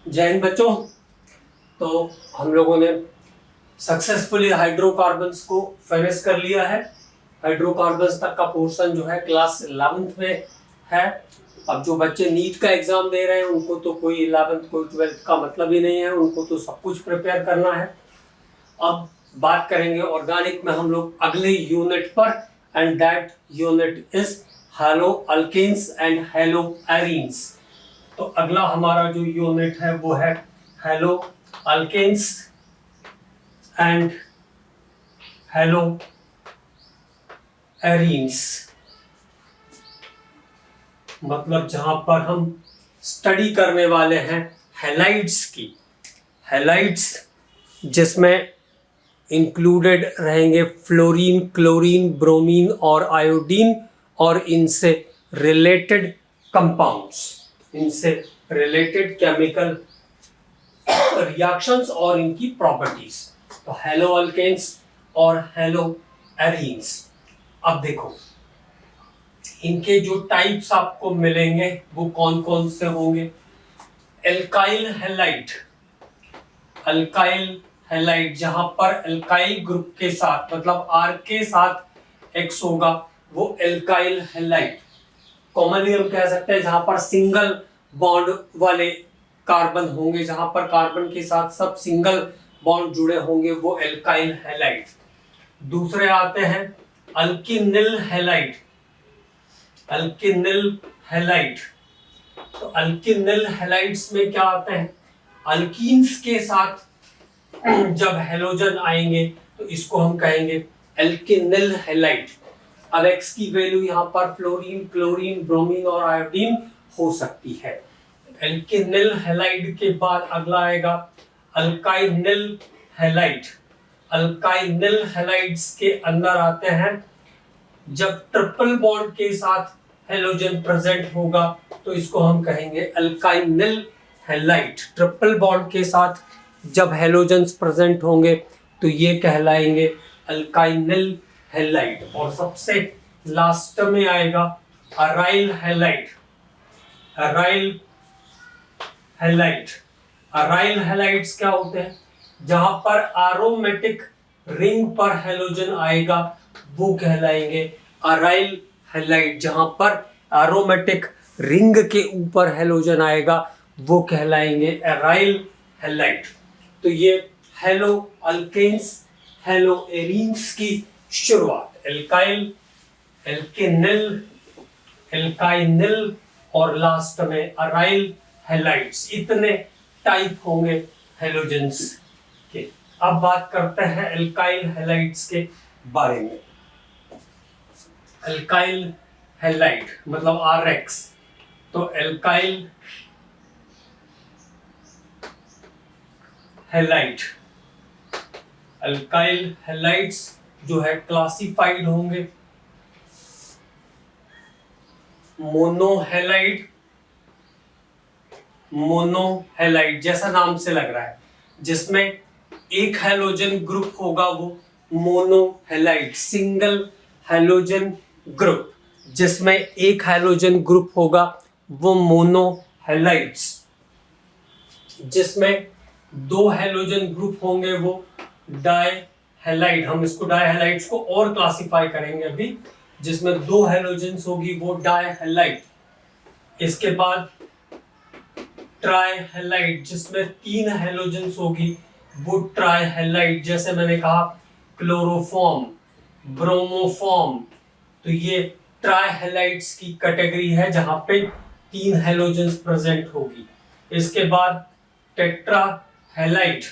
जय हिंद बच्चों। तो हम लोगों ने सक्सेसफुली हाइड्रोकार्बन्स को फिनिश कर लिया है। हाइड्रोकार्बन्स तक का पोर्शन जो है क्लास 11th में है। अब जो बच्चे नीट का एग्जाम दे रहे हैं उनको तो कोई 11th कोई 12th का मतलब ही नहीं है, उनको तो सब कुछ प्रिपेयर करना है। अब बात करेंगे ऑर्गेनिक में हम लोग अगले यूनिट पर, and that unit is haloalkanes and haloarenes. तो अगला हमारा जो यूनिट है वो है haloalkanes and haloarenes. मतलब जहां पर हम स्टडी करने वाले हैं हैलाइड्स की। हैलाइड्स जिसमें इंक्लूडेड रहेंगे फ्लोरीन, क्लोरीन, ब्रोमीन और आयोडीन और इनसे रिलेटेड कंपाउंड्स, इनसे रिलेटेड केमिकल रिएक्शंस और इनकी प्रॉपर्टीज। तो हैलो अल्केन्स और हैलो एरीन्स। अब देखो इनके जो टाइप्स आपको मिलेंगे वो कौन कौन से होंगे। एल्काइल हैलाइड, अल्काइल हैलाइड जहां पर एल्काइल ग्रुप के साथ मतलब आर के साथ एक्स होगा वो एल्काइल हैलाइड। कॉमनली हम कह सकते हैं जहां पर सिंगल बॉन्ड वाले कार्बन होंगे, जहां पर कार्बन के साथ सब सिंगल बॉन्ड जुड़े होंगे वो एल्काइल हैलाइड। दूसरे आते हैं अल्किनिल हैलाइड, अल्किनिल हैलाइड। तो अल्किनिल हैलाइड्स में क्या आते हैं, अल्कीन्स के साथ जब हेलोजन आएंगे तो इसको हम कहेंगे एल्किनिल हैलाइड। अब एक्स की वैल्यू यहाँ पर फ्लोरीन, क्लोरीन, ब्रोमीन और आयोडीन हो सकती है। एल्किनिल हैलाइड के बाद अगला आएगा अल्काइनिल हैलाइड। अल्काइनिल हैलाइड्स के अंदर आते हैं जब ट्रिपल बॉन्ड के साथ हेलोजन प्रेजेंट होगा तो इसको हम कहेंगे अल्काइनिल हैलाइड। ट्रिपल बॉन्ड के साथ जब हेलोजन्स प्रेजेंट होंगे तो ये कहलाएंगे अल्काइनिल हैलाइड। और सबसे लास्ट में आएगा aryl halide, aryl halide. Aryl halides क्या होते हैं, जहां पर एरोमेटिक रिंग पर हेलोजन आएगा वो कहलाएंगे अराइल हैलाइड। जहां पर एरोमेटिक रिंग के ऊपर हेलोजन आएगा वो कहलाएंगे अराइल हैलाइड। तो ये हैलो अल्केन्स, हैलो एरीन्स की शुरुआत। एल्काइल, एल्केनिल, एल्काइनिल और लास्ट में अराइल हैलाइड्स। इतने टाइप होंगे हेलोजेंस के। अब बात करते हैं एल्काइल हैलाइड्स के बारे में। एल्काइल हैलाइड मतलब RX। तो एल्काइल हैलाइड, अल्काइल हैलाइड्स जो है क्लासिफाइड होंगे मोनोहैलाइड, मोनोहैलाइड जैसा नाम से लग रहा है, जिसमें एक हैलोजन ग्रुप होगा वो मोनोहैलाइड, सिंगल हैलोजन ग्रुप जिसमें एक हैलोजन ग्रुप होगा वो मोनोहैलाइड्स। जिसमें दो हैलोजन ग्रुप होंगे वो डाइहैलाइड। हम इसको डाइहैलाइड्स को और क्लासिफाई करेंगे अभी। जिसमें दो हैलोजन्स होगी वो डाइहैलाइड। इसके बाद ट्राइहैलाइड जिसमें तीन हैलोजन्स होगी वो ट्राइहैलाइड। जैसे मैंने कहा क्लोरोफॉर्म, ब्रोमोफॉर्म। तो ये ट्राइहैलाइड्स की कैटेगरी है जहां पे तीन हैलोजन्स प्रेजेंट होगी। इसके बाद टेट्राहैलाइड,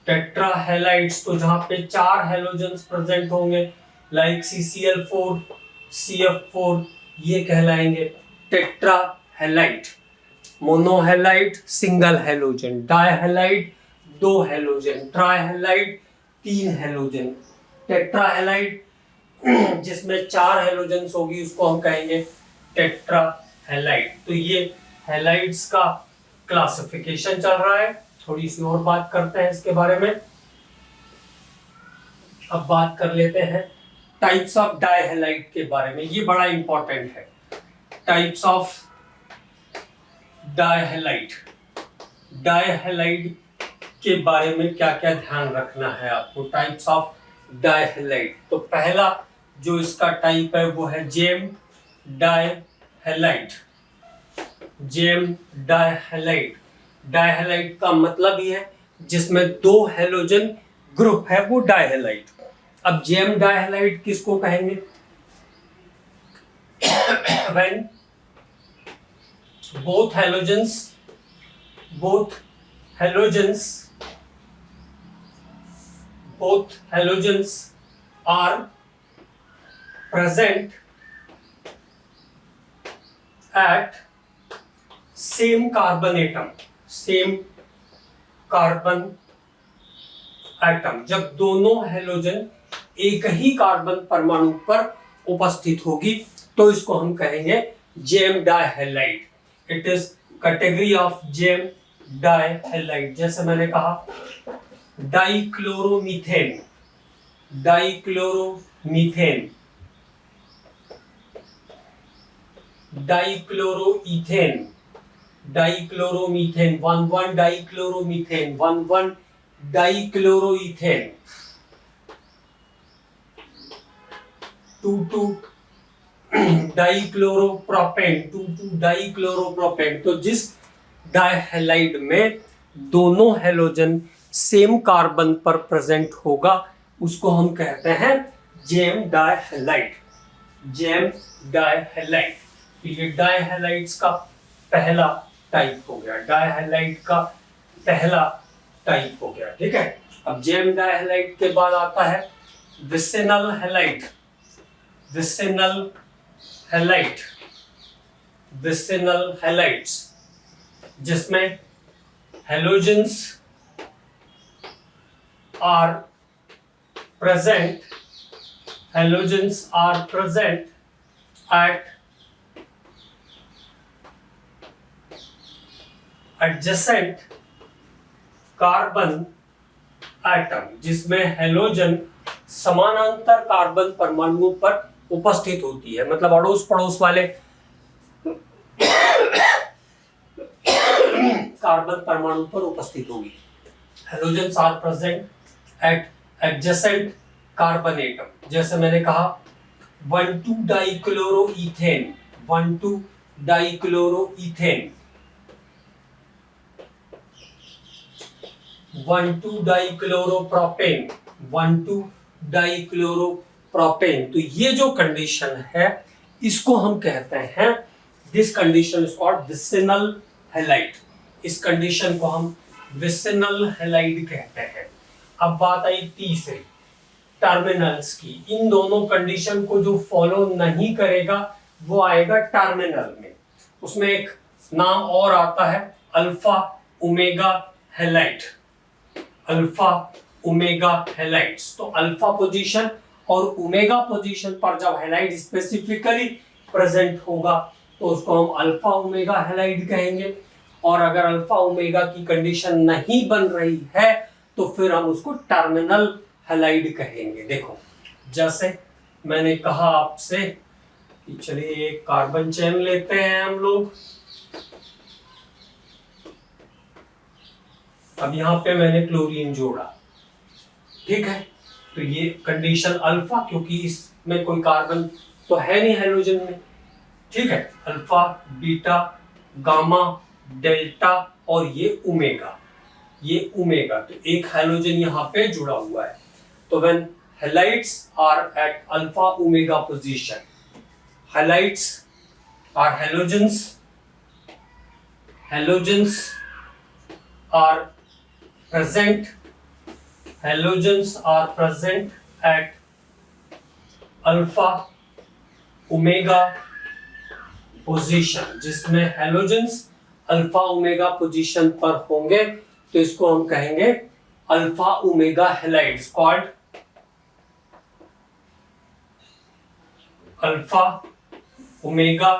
टेट्राहैलाइड्स तो जहां पे चार हैलोजन्स प्रेजेंट होंगे लाइक CCl4, CF4, ये कहलाएंगे टेट्राहैलाइड। मोनोहैलाइड सिंगल हैलोजन, डाइहैलाइड दो हैलोजन, ट्राइहैलाइड तीन हैलोजन, टेट्राहैलाइड जिसमें चार हैलोजन्स होगी उसको हम कहेंगे टेट्राहैलाइड। तो ये हैलाइड्स का क्लासिफिकेशन चल रहा है। थोड़ी सी और बात करते हैं इसके बारे में। अब बात कर लेते हैं टाइप्स ऑफ डाइहैलाइड के बारे में। ये बड़ा इंपॉर्टेंट है, टाइप्स ऑफ डाइहैलाइड। डायहैलाइड के बारे में क्या क्या ध्यान रखना है आपको। टाइप्स ऑफ डायहैलाइड, तो पहला जो इसका टाइप है वो है जेम डायहैलाइड। जेम डायहैलाइड, डायहैलाइड का मतलब ही है जिसमें दो हेलोजन ग्रुप है वो डायहैलाइड। अब जेम डायहैलाइड किसको कहेंगे? when both halogens are present at same carbon atom, जब दोनों हेलोजन एक ही कार्बन परमाणु पर उपस्थित होगी तो इसको हम कहेंगे gem dihalide. It is category of gem dihalide. जैसे मैंने कहा dichloromethane, dichloromethane, dichloroethane, dichloromethane, 1,1 dichloromethane, 1,1 dichloroethane, 2,2 dichloropropane, 2,2 dichloropropane. तो जिस डायहैलाइड में दोनों हेलोजन सेम कार्बन पर प्रेजेंट होगा उसको हम कहते हैं जेम डायहैलाइड। जेम डायहैलाइड, तो ये डायहैलाइड्स का पहला टाइप हो गया, डायहैलाइड का पहला टाइप हो गया। ठीक है, अब जेम डायहैलाइड के बाद आता है vicinal halide. Vicinal halide, vicinal halides, जिसमें halogens are present, halogens are present at adjacent carbon atom, जिसमें हेलोजन समानांतर कार्बन परमाणुओं पर उपस्थित होती है, मतलब अड़ोस पड़ोस वाले कार्बन परमाणु पर उपस्थित होगी। Halogens are present at adjacent carbon atom. जैसे मैंने कहा 1,2 डाइक्लोरोईथेन, 1,2 डाइक्लोरोईथेन, 1,2 डाइक्लोरोप्रोपेन, 1,2 डाइक्लोरोप्रोपेन। तो ये जो कंडीशन है इसको हम कहते हैं, this condition is called vicinal halide. इस कंडीशन को हम विसिनल हैलाइड कहते हैं। अब बात आई तीसरी, टर्मिनल्स की। इन दोनों कंडीशन को जो फॉलो नहीं करेगा वो आएगा टर्मिनल में। उसमें एक नाम और आता है alpha omega halide, alpha omega halides. तो अल्फा पोजीशन और ओमेगा पोजीशन पर जब हैलाइड स्पेसिफिकली प्रेजेंट होगा तो उसको हम अल्फा ओमेगा हैलाइड कहेंगे, और अगर अल्फा ओमेगा की कंडीशन नहीं बन रही है तो फिर हम उसको टर्मिनल हैलाइड कहेंगे। देखो, जैसे मैंने कहा आपसे कि चलिए एक कार्बन चेन लेते हैं हम लोग। अब यहां पे मैंने क्लोरीन जोड़ा, ठीक है, तो ये कंडीशन अल्फा, क्योंकि इसमें कोई कार्बन तो है नहीं हेलोजन में, ठीक है। अल्फा, बीटा, गामा, डेल्टा और ये ओमेगा, ये ओमेगा, तो एक हेलोजन यहाँ पे जुड़ा हुआ है। तो when halides are at alpha omega position, halides are halogens, halogens are present, halogens are present at alpha omega position, जिसमें हेलोजेंस अल्फा ओमेगा पोजीशन पर होंगे तो इसको हम कहेंगे alpha omega halides, called alpha omega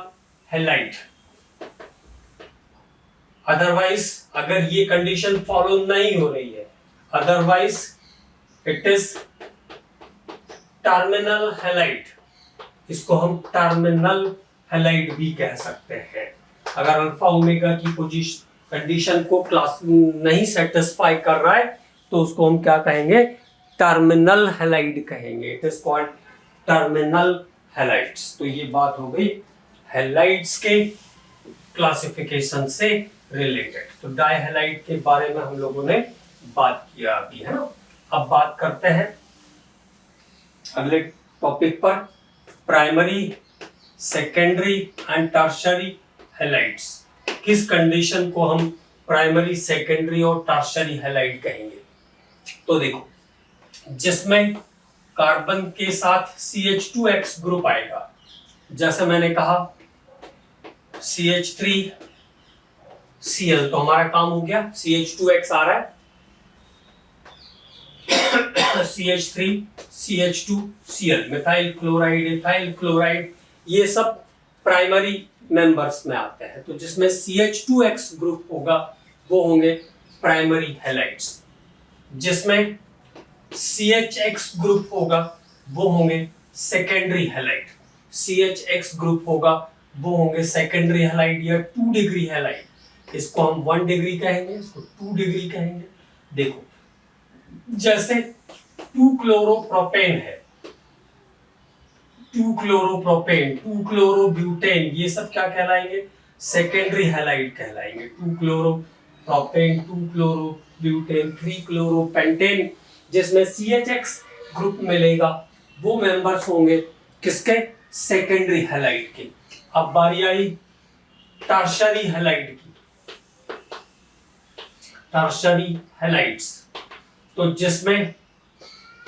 halide. Otherwise अगर ये condition follow नहीं हो रही है, otherwise it is terminal halide. इसको हम टर्मिनल हैलाइड भी कह सकते हैं। अगर अल्फा ओमेगा की पोजीशन कंडीशन को क्लास नहीं सेटिस्फाई कर रहा है तो उसको हम क्या कहेंगे, टर्मिनल हैलाइड कहेंगे। It is called terminal halides. तो ये बात हो गई हैलाइड्स के क्लासिफिकेशन से रिलेटेड। तो डाई हैलाइड के बारे में हम लोगों ने बात किया अभी, है ना। अब बात करते हैं अगले टॉपिक पर, primary, secondary and tertiary halides. किस कंडीशन को हम प्राइमरी, सेकेंडरी और टर्शरी हैलाइड कहेंगे? तो देखो, जिसमें कार्बन के साथ CH2X ग्रुप आएगा, जैसे मैंने कहा CH3Cl, तो हमारा काम हो गया, CH2X आ रहा है, CH3CH2Cl, methyl chloride, ethyl chloride, ये सब प्राइमरी मेंबर्स में आते हैं। तो जिसमें CH2X ग्रुप होगा वो होंगे प्राइमरी हैलाइड्स, जिसमें CHX ग्रुप होगा वो होंगे सेकेंडरी हैलाइड, CHX ग्रुप होगा वो होंगे सेकेंडरी हैलाइड या 2 डिग्री हैलाइड। इसको हम 1 डिग्री कहेंगे, इसको 2 डिग्री कहेंगे। देखो, जैसे 2-क्लोरोप्रोपेन है, 2-क्लोरोप्रोपेन, 2-क्लोरोब्यूटेन, ये सब क्या कहलाएंगे? सेकेंडरी हैलाइड कहलाएंगे। 2-क्लोरोप्रोपेन, 2-क्लोरोब्यूटेन, 3-क्लोरोपेंटेन, जिसमें CHX ग्रुप मिलेगा वो मेंबर्स होंगे किसके? सेकेंडरी हैलाइड के। अब बारी आई टर्शरी हैलाइड की, टर्शरी हैलाइड्स, तो जिसमें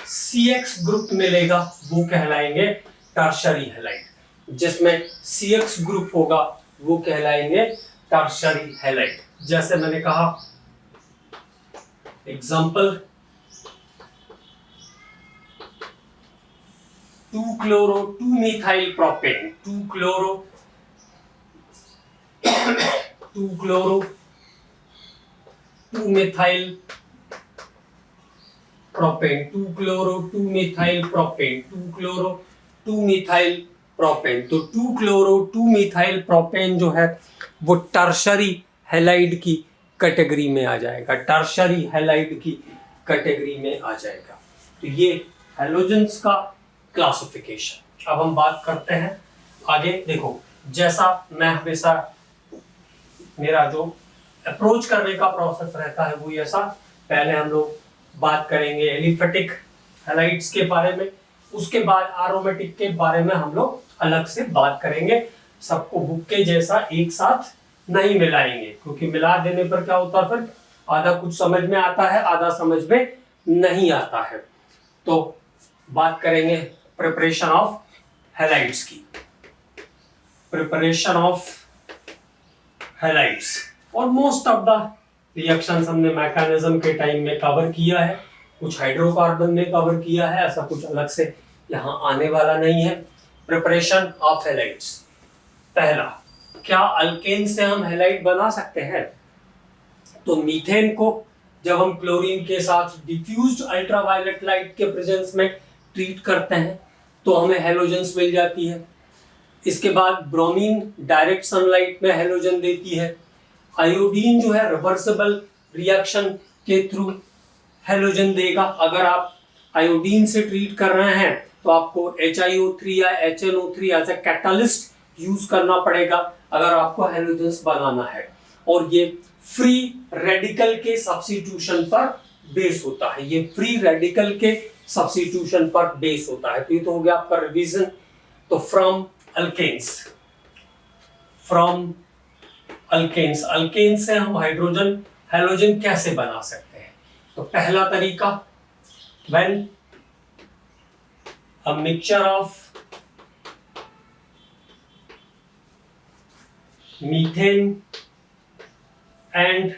CX ग्रुप मिलेगा वो कहलाएंगे टर्शरी हैलाइड, जिसमें CX ग्रुप होगा वो कहलाएंगे टर्शरी हैलाइड। जैसे मैंने कहा example, two methyl propane, two methyl propane, two methyl propane, two methyl propane. तो 2-मिथाइल प्रोपेन जो है वो टर्शरी हैलाइड की कैटेगरी में आ जाएगा, टर्शरी हैलाइड की कैटेगरी में आ जाएगा। तो ये हैलोजेंस का क्लासिफिकेशन। अब हम बात करते हैं आगे। देखो, जैसा मैं हमेशा, मेरा जो अप्रोच करने का प्रोसेस रहता है वो ऐसा, पहले हम लोग बात करेंगे एलिफेटिक हैलाइड्स के बारे में, उसके बाद एरोमेटिक के बारे में हम लोग अलग से बात करेंगे। सबको बुक के जैसा एक साथ नहीं मिलाएंगे, क्योंकि मिला देने पर क्या होता है, फिर आधा कुछ समझ में आता है, आधा समझ में नहीं आता है। तो बात करेंगे प्रिपरेशन ऑफ हैलाइड्स की, प्रिपरेशन ऑफ हैलाइड्स। और मोस्ट ऑफ द रिएक्शंस हमने मैकेनिज्म के टाइम में कवर किया है, कुछ हाइड्रोकार्बन में कवर किया है, ऐसा कुछ अलग से यहाँ आने वाला नहीं है। प्रिपरेशन ऑफ हैलाइड्स, पहला, क्या अल्केन से हम हैलाइड बना सकते हैं? तो मीथेन को जब हम क्लोरीन के साथ डिफ्यूज्ड अल्ट्रावायलेट लाइट के प्रेजेंस में ट्रीट करते हैं तो हमें हैलोजेंस मिल जाती है। इसके बाद ब्रोमीन डायरेक्ट सनलाइट में हैलोजन देती है। आयोडीन जो है रिवर्सिबल रिएक्शन के थ्रू हैलोजन देगा। अगर आप आयोडीन से ट्रीट कर रहे हैं तो आपको HiO3 या HNO3 as a catalyst use करना पड़ेगा अगर आपको हैलोजेंस बनाना है। और ये फ्री रेडिकल के सब्स्टिट्यूशन पर बेस होता है, ये फ्री रेडिकल के सब्स्टिट्यूशन पर बेस होता है। तो ये तो हो गया आपका रिवीजन। तो from alkenes, from alkenes, alkenes से हम हाइड्रोजन हैलोजन कैसे बना सकते हैं? तो पहला तरीका, when a mixture of methane and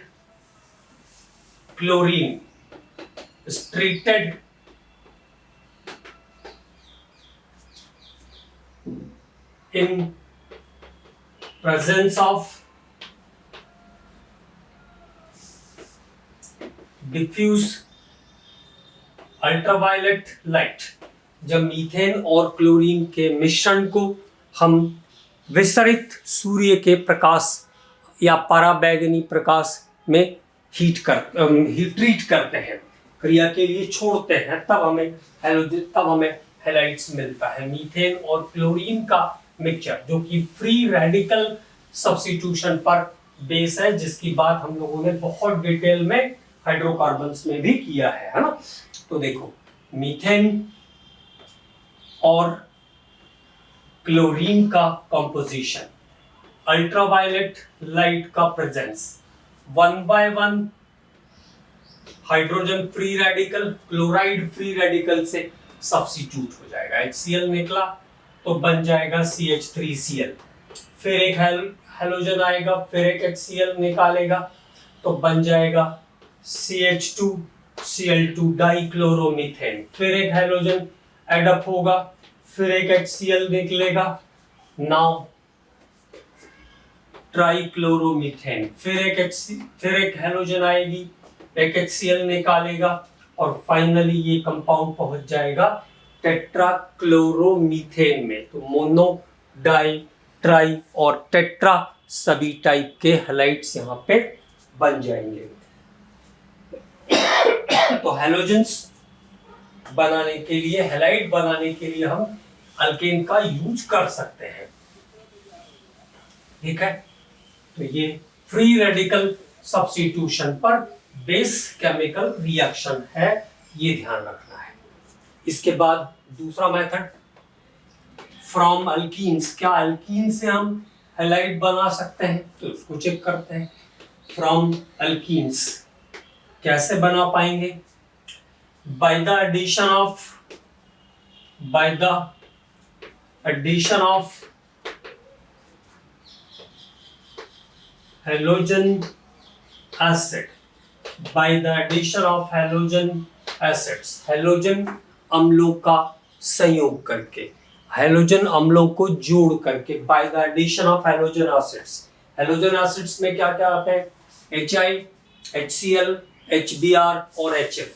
chlorine is treated in presence of diffuse ultraviolet light। जब मीथेन और क्लोरीन के मिश्रण को हम विसरित सूर्य के प्रकाश या पराबैंगनी प्रकाश में हीट ट्रीट करते हैं, क्रिया के लिए छोड़ते हैं, तब हमें हैलाइड्स मिलता है। मीथेन और क्लोरीन का मिक्सचर जो कि फ्री रेडिकल सब्स्टिट्यूशन पर बेस है, जिसकी बात हम लोगों ने बहुत डिटेल में हाइड्रोकार्बन्स में भी किया है ना। तो देखो मीथेन और क्लोरीन का कंपोजिशन, अल्ट्रावायलेट लाइट का presence, 1 by 1 hydrogen free radical chloride free radical से सब्स्टिट्यूट हो जाएगा। HCl निकला तो बन जाएगा CH3Cl, फिर एक हैलोजन आएगा, फिर एक HCl निकालेगा तो बन जाएगा CH2Cl2 डाइक्लोरोमीथेन, फिर एक हैलोजन एडअप होगा, फिर एक HCl निकलेगा, नाउ ट्राइक्लोरोमीथेन, फिर एक हैलोजन आएगी, एक HCl निकालेगा और फाइनली ये कंपाउंड पहुंच जाएगा टेट्राक्लोरोमीथेन में। तो मोनो, डाई, ट्राई और टेट्रा सभी टाइप के हैलाइड्स यहाँ पे बन जाएंगे। तो हैलोजेंस बनाने के लिए, हैलाइड बनाने के लिए हम अल्केन का यूज कर सकते हैं, ठीक है। तो ये फ्री रेडिकल सब्स्टिट्यूशन पर बेस केमिकल रिएक्शन है, ये ध्यान रखना है। इसके बाद दूसरा मेथड फ्रॉम अल्कीन्स, क्या अल्कीन से हम हैलाइड बना सकते हैं? तो उसको चेक करते हैं। फ्रॉम अल्कीन्स कैसे बना पाएंगे? By the addition of halogen acid, by the addition of halogen acids, halogen अम्लों का संयोग करके, हैलोजन अम्लों को जोड़ करके, by the addition of halogen acids, halogen acids में क्या क्या आता है? HI, HCl, HBr और HF।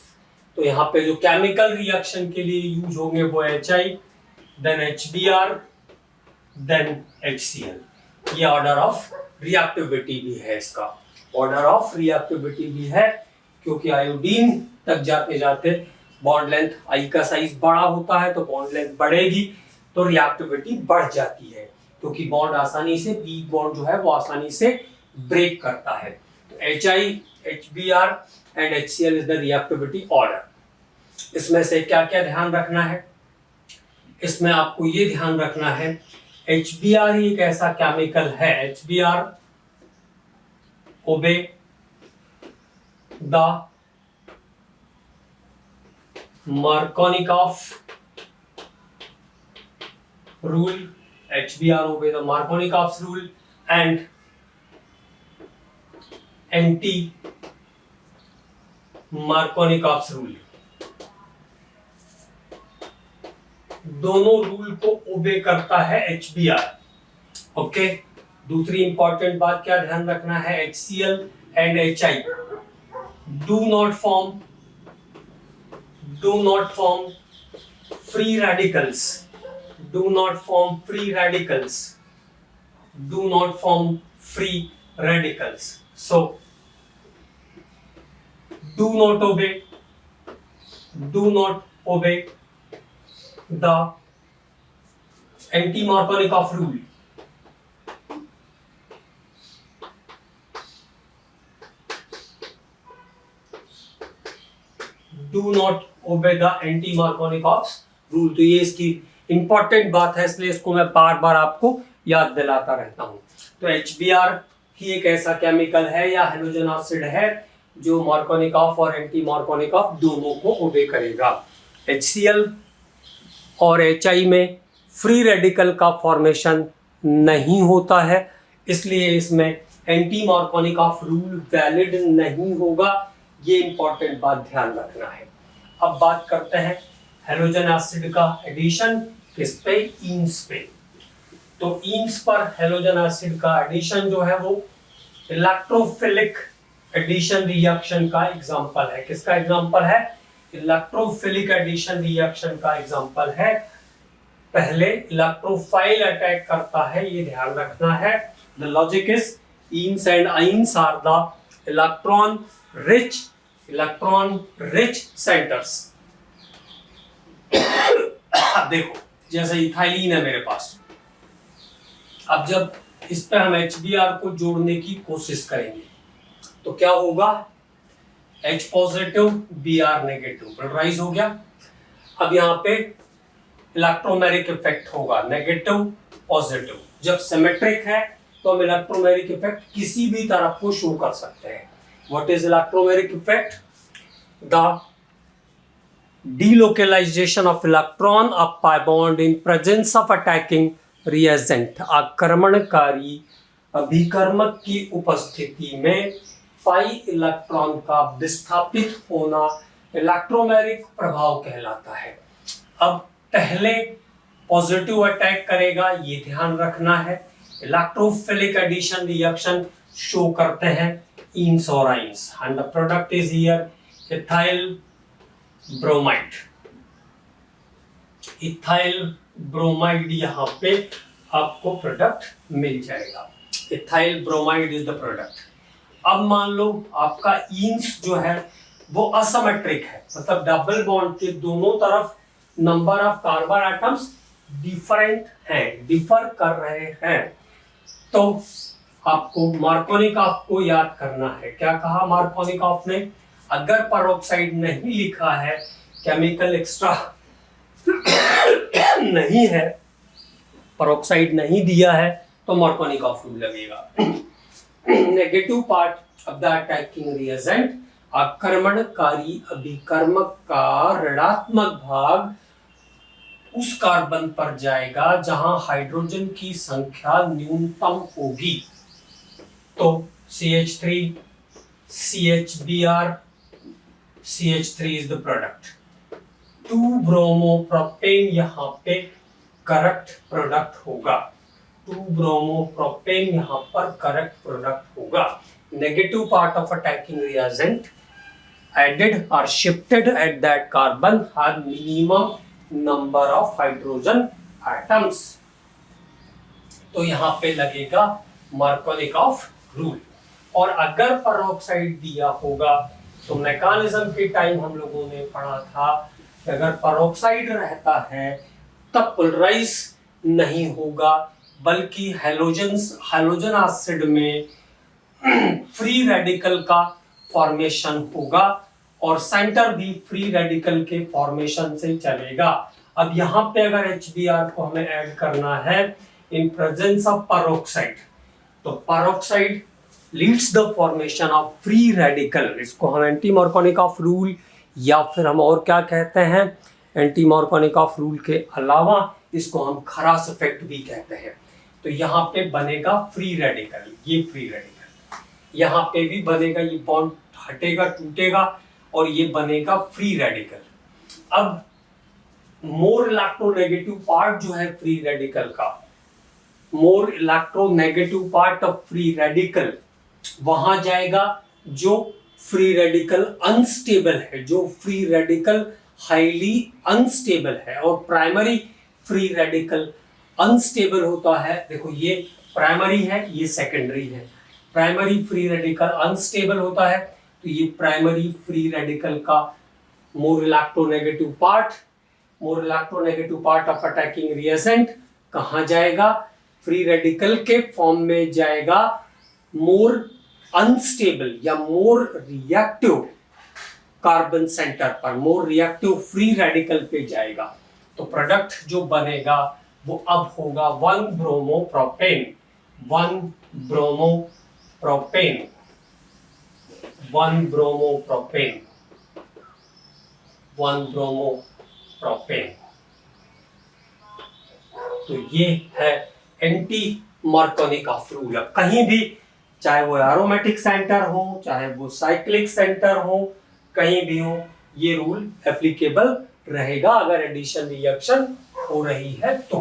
तो यहाँ पे जो केमिकल रिएक्शन के लिए यूज होंगे वो HI, then HBr, then HCl। ये ऑर्डर ऑफ रिएक्टिविटी भी है, इसका ऑर्डर ऑफ रिएक्टिविटी भी है, क्योंकि आयोडीन तक जाते जाते बॉन्ड लेंथ, आई का साइज बड़ा होता है तो बॉन्ड लेंथ बढ़ेगी तो रिएक्टिविटी बढ़ जाती है, क्योंकि बॉन्ड आसानी से, वीक बॉन्ड जो है वो आसानी से ब्रेक करता है। तो HI, HBr and HCl is the reactivity order. इसमें से क्या क्या ध्यान रखना है? इसमें आपको ये ध्यान रखना है HBr एक ऐसा केमिकल है, HBr obey the Markovnikov rule, HBr obey the Markovnikov rule and anti Markovnikov rule. दोनों रूल को ओबे करता है HBr, ओके। दूसरी इंपॉर्टेंट बात क्या ध्यान रखना है? HCl and HI do not form free radicals, do not form free radicals, so do not obey the anti-Markovnikov rule. Do not obey the anti-Markovnikov rule। तो ये इसकी इंपॉर्टेंट बात है, इसलिए इसको मैं बार बार आपको याद दिलाता रहता हूँ। तो HBr ही एक ऐसा केमिकल है या हैलोजन एसिड है जो मार्कोनिकॉफ और एंटी मार्कोनिकॉफ दोनों को ओबे करेगा। HCl और HI में फ्री रेडिकल का फॉर्मेशन नहीं होता है, इसलिए इसमें एंटी मार्कोनिकॉफ रूल वैलिड नहीं होगा। ये इंपॉर्टेंट बात ध्यान रखना है। अब बात करते हैं हैलोजन एसिड का एडिशन किस पे? ईन्स पे। तो ईन्स पर हैलोजन एसिड का एडिशन जो है वो इलेक्ट्रोफिलिक एडिशन रिएक्शन का एग्जांपल है। किसका एग्जांपल है? इलेक्ट्रोफिलिक एडिशन रिएक्शन का एग्जांपल है। पहले इलेक्ट्रोफाइल अटैक करता है, ये ध्यान रखना है। The logic is Enes and ines are the electron rich centers. देखो जैसे इथाइलिन है मेरे पास, अब जब इस पे हम HBr को जोड़ने की कोशिश करेंगे तो क्या होगा, H positive Br negative, polarize हो गया। अब यहाँ पे इलेक्ट्रोमैग्नेटिक इफेक्ट होगा नेगेटिव पॉजिटिव। जब सिमेट्रिक है तो हम इलेक्ट्रोमैग्नेटिक इफेक्ट किसी भी तरफ को शो कर सकते हैं। What is electromagnetic effect? The delocalization of electron of pi bond in presence of attacking reagent, आक्रमणकारी अभिकर्मक की उपस्थिति में पाई इलेक्ट्रॉन का विस्थापित होना इलेक्ट्रोमैग्नेटिक प्रभाव कहलाता है। अब पहले पॉजिटिव अटैक करेगा, ये ध्यान रखना है। इलेक्ट्रोफिलिक एडिशन रिएक्शन शो करते हैं इन्स और ions, and the product is here ethyl bromide. Ethyl bromide यहाँ पे आपको प्रोडक्ट मिल जाएगा। Ethyl bromide is the product. अब मान लो आपका इन्स जो है वो असिमेट्रिक है, मतलब डबल बॉन्ड के दोनों तरफ number of carbon atoms different हैं, डिफर कर रहे हैं, तो आपको मार्कोनिकॉफ को याद करना है। क्या कहा मार्कोनिकॉफ ने? अगर पेरोक्साइड नहीं लिखा है, केमिकल एक्स्ट्रा नहीं है, पेरोक्साइड नहीं दिया है, तो मार्कोनिकॉफ रूल लगेगा। Negative part of the attacking reagent, आक्रमणकारी अभिकर्मक का ऋणात्मक भाग उस कार्बन पर जाएगा जहां हाइड्रोजन की संख्या न्यूनतम होगी। तो CH3 CHBr CH3 is the product। 2-ब्रोमोप्रोपेन यहाँ पे करेक्ट प्रोडक्ट होगा। 2-ब्रोमोप्रोपेन यहाँ पर करेक्ट प्रोडक्ट होगा। Negative part of attacking reagent added or shifted at that carbon have minimum number of hydrogen atoms। तो यहाँ पे लगेगा मार्कोनिकॉफ रूल। और अगर पेरोक्साइड दिया होगा तो मैकेनिज्म के टाइम हम लोगों ने पढ़ा था कि अगर पेरोक्साइड रहता है तब पोलराइज नहीं होगा, बल्कि हैलोजन एसिड में फ्री रेडिकल का फॉर्मेशन होगा और सेंटर भी फ्री रेडिकल के फॉर्मेशन से चलेगा। अब यहाँ पे अगर HBr को हमें ऐड करना है इन प्रेजेंस ऑफ पेरोक्साइड, तो peroxide leads the formation of free radical. इसको हम एंटी मार्कोनिकॉफ रूल या फिर हम और क्या कहते हैं, एंटी मार्कोनिकॉफ रूल के अलावा इसको हम खरास इफेक्ट भी कहते हैं। तो यहाँ पे बनेगा फ्री रेडिकल, ये फ्री रेडिकल, यहाँ पे भी बनेगा, ये बॉन्ड हटेगा टूटेगा और ये बनेगा फ्री रेडिकल। अब मोर इलेक्ट्रोनेगेटिव पार्ट जो है फ्री रेडिकल का, more electronegative part of free radical वहां जाएगा जो फ्री रेडिकल अनस्टेबल है, जो फ्री रेडिकल हाईली अनस्टेबल है। और प्राइमरी फ्री रेडिकल अनस्टेबल होता है, देखो ये प्राइमरी है, ये सेकेंडरी है। प्राइमरी फ्री रेडिकल अनस्टेबल होता है, तो ये प्राइमरी फ्री रेडिकल का more electronegative part of attacking reagent कहाँ जाएगा? फ्री रेडिकल के फॉर्म में जाएगा मोर अनस्टेबल या मोर रिएक्टिव कार्बन सेंटर पर, मोर रिएक्टिव फ्री रेडिकल पे जाएगा। तो प्रोडक्ट जो बनेगा वो अब होगा 1-ब्रोमोप्रोपेन, 1-ब्रोमोप्रोपेन, 1-ब्रोमोप्रोपेन, 1-ब्रोमोप्रोपेन। तो ये है एंटी मार्कोनिकॉफ रूल। अब कहीं भी, चाहे वो एरोमेटिक सेंटर हो, चाहे वो साइक्लिक सेंटर हो, कहीं भी हो, ये रूल एप्लीकेबल रहेगा अगर एडिशन रिएक्शन हो रही है तो।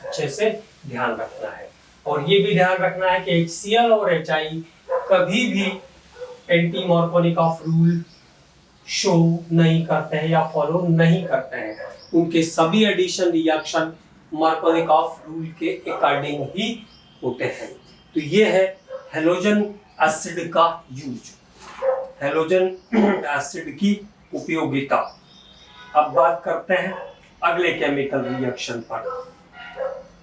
अच्छे से ध्यान रखना है। और ये भी ध्यान रखना है कि HCl और HI कभी भी एंटी मार्कोनिकॉफ रूल शो नहीं करते हैं या फॉलो नहीं करते हैं। उनके सभी एडिशन रिएक्शन मार्कोनिकॉफ रूल के अकॉर्डिंग ही होते हैं। तो ये है हेलोजन एसिड का यूज, हेलोजन एसिड की उपयोगिता। अब बात करते हैं अगले केमिकल रिएक्शन पर।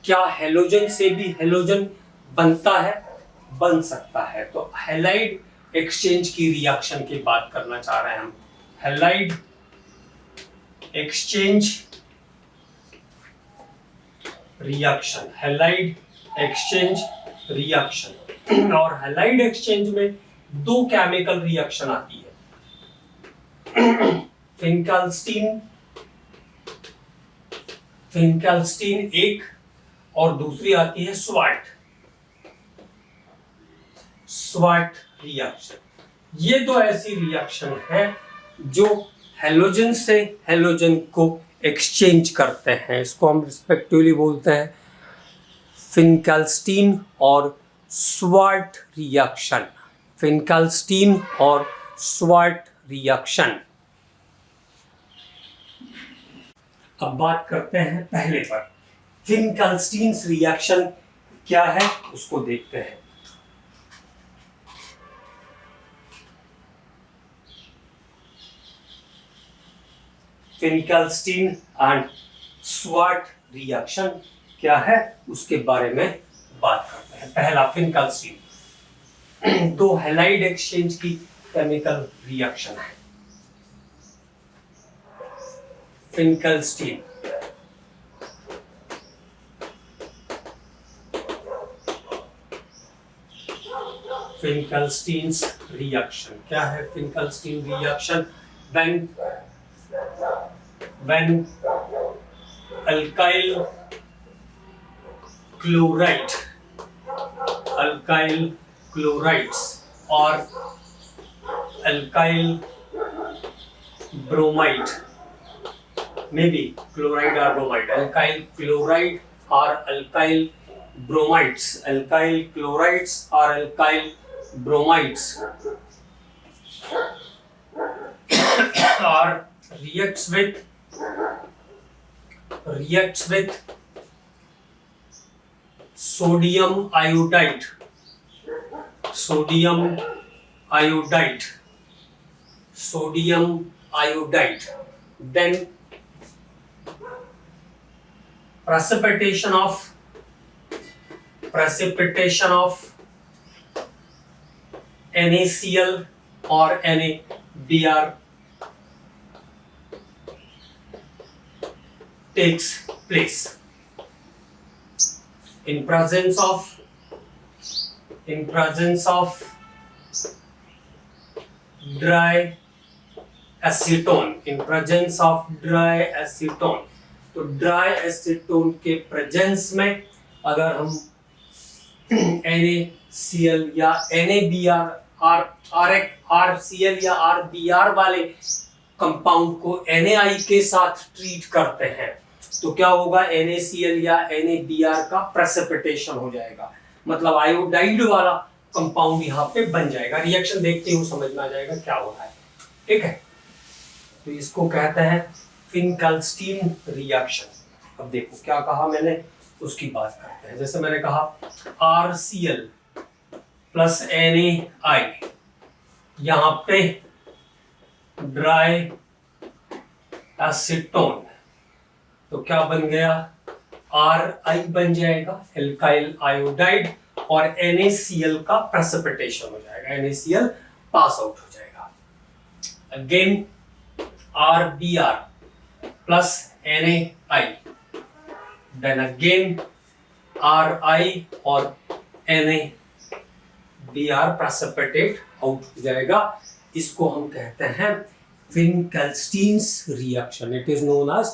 क्या हेलोजन से भी हेलोजन बनता है? बन सकता है। तो हैलाइड एक्सचेंज की रिएक्शन की बात करना चाह रहे हैं हम। Halide exchange reaction, halide exchange reaction. और हैलाइड एक्सचेंज में दो केमिकल रिएक्शन आती है, फिनकेल्स्टीन, फिनकेल्स्टीन एक, और दूसरी आती है स्वाट, स्वाट रिएक्शन। ये दो ऐसी रिएक्शन है जो हेलोजन से हेलोजन को एक्सचेंज करते हैं। इसको हम रिस्पेक्टिवली बोलते हैं फिनकेल्स्टीन और स्वाट रिएक्शन, फिनकेल्स्टीन और स्वाट रिएक्शन। अब बात करते हैं पहले पर, फिनकेल्स्टीन रिएक्शन क्या है उसको देखते हैं। फिनकेल्स्टीन एंड स्वाट रिएक्शन क्या है उसके बारे में बात करते हैं। पहला फिनकेल्स्टीन, दो हैलाइड एक्सचेंज की केमिकल रिएक्शन है। फिनकेल्स्टीन, फिनकेल्स्टीन रिएक्शन क्या है? फिनकेल्स्टीन reaction when alkyl chloride, alkyl chlorides or alkyl bromide, maybe chloride or bromide, alkyl chloride or alkyl bromides, alkyl chlorides or alkyl bromides or reacts with sodium iodide, sodium iodide, sodium iodide, then precipitation of NaCl or NaBr takes place in presence of dry acetone, in presence of dry acetone। तो dry acetone के presence में अगर हम NaCl या NaBr RCl या RBr वाले compound को Na के साथ ट्रीट करते हैं तो क्या होगा? NaCl या NaBr का प्रेसिपिटेशन हो जाएगा, मतलब आयोडाइड वाला कंपाउंड यहाँ पे बन जाएगा। रिएक्शन देखते ही समझ में आ जाएगा क्या हो रहा है, ठीक है। तो इसको कहते हैं फिनकेल्स्टीन रिएक्शन। अब देखो क्या कहा मैंने, उसकी बात करते हैं। जैसे मैंने कहा RCl प्लस NaI, यहाँ पे ड्राई एसीटोन, तो क्या बन गया? Ri बन जाएगा, एल्काइल आयोडाइड, और NaCl का प्रेसिपिटेशन हो जाएगा, NaCl पास आउट हो जाएगा। Again RBr plus NaI, then again Ri और NaBr प्रेसिपिटेट आउट हो जाएगा। इसको हम कहते हैं Finkelstein reaction. It is known as